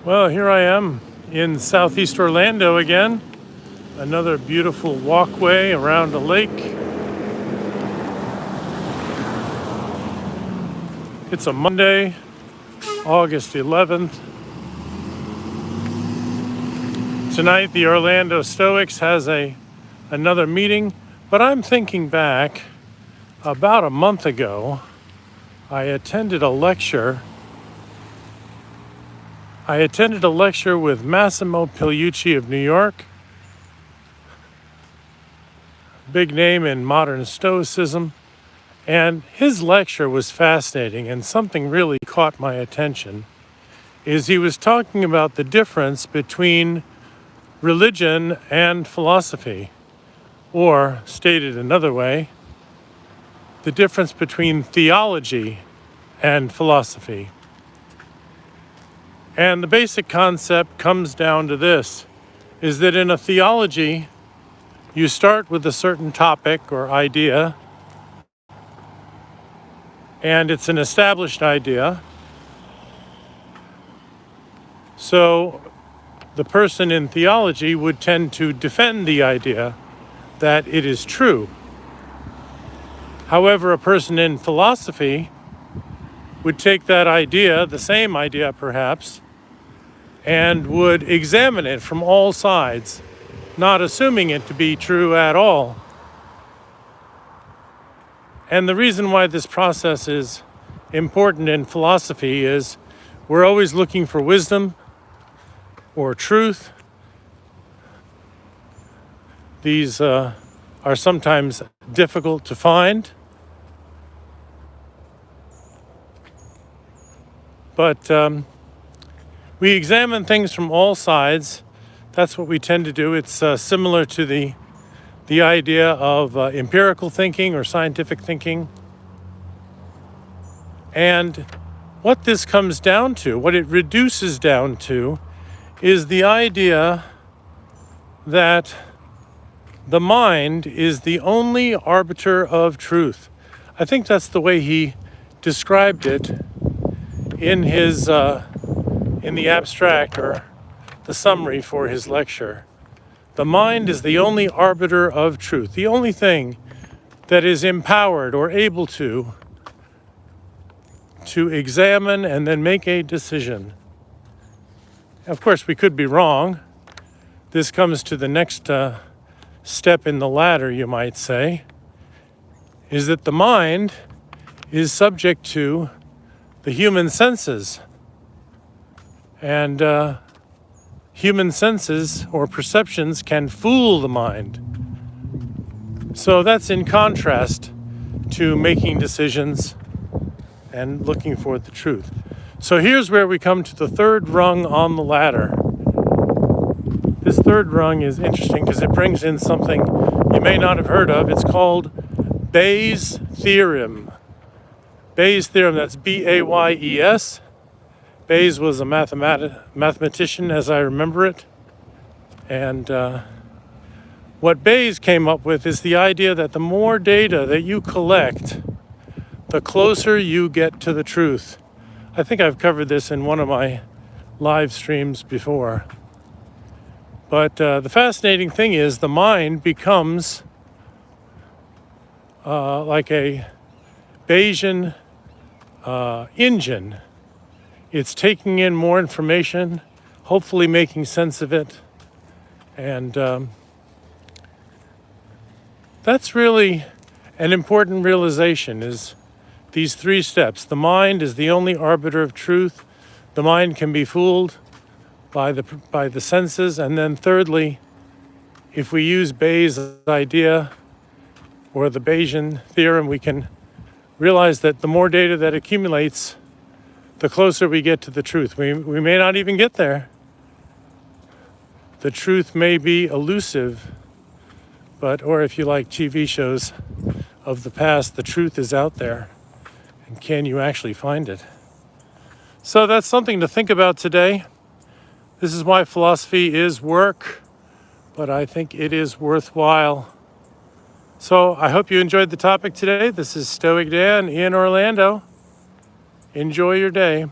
Well, here I am in southeast Orlando again. Another beautiful walkway around a lake. It's a Monday, August 11th. Tonight, the Orlando Stoics has another meeting, but I'm thinking back about a month ago, I attended a lecture with Massimo Pigliucci of New York, big name in modern Stoicism, and his lecture was fascinating, and something really caught my attention is he was talking about the difference between religion and philosophy, or stated another way, the difference between theology and philosophy. And the basic concept comes down to this, is that in a theology, you start with a certain topic or idea, and it's an established idea. So the person in theology would tend to defend the idea that it is true. However, a person in philosophy would take that idea, the same idea perhaps, and would examine it from all sides, not assuming it to be true at all. And the reason why this process is important in philosophy is we're always looking for wisdom or truth. These are sometimes difficult to find. But we examine things from all sides. That's what we tend to do. It's similar to the idea of empirical thinking or scientific thinking. And what this comes down to, what it reduces down to, is the idea that the mind is the only arbiter of truth. I think that's the way he described it in his in the abstract or the summary for his lecture. The mind is the only arbiter of truth, the only thing that is empowered or able to examine and then make a decision. Of course, we could be wrong. This comes to the next step in the ladder, you might say, is that the mind is subject to the human senses. And human senses or perceptions can fool the mind. So that's in contrast to making decisions and looking for the truth. So here's where we come to the third rung on the ladder. This third rung is interesting because it brings in something you may not have heard of. It's called Bayes' theorem. Bayes' theorem, that's B-A-Y-E-S. Bayes was a mathematician, as I remember it. And what Bayes came up with is the idea that the more data that you collect, the closer you get to the truth. I think I've covered this in one of my live streams before. But the fascinating thing is the mind becomes like a Bayesian engine. It's taking in more information, hopefully making sense of it. And that's really an important realization, is these three steps. The mind is the only arbiter of truth. The mind can be fooled by the senses. And then thirdly, if we use Bayes' idea or the Bayesian theorem, we can realize that the more data that accumulates, the closer we get to the truth. We may not even get there. The truth may be elusive, or if you like TV shows of the past, the truth is out there. And can you actually find it? So that's something to think about today. This is why philosophy is work, but I think it is worthwhile. So I hope you enjoyed the topic today. This is StoicDan in Orlando. Enjoy your day.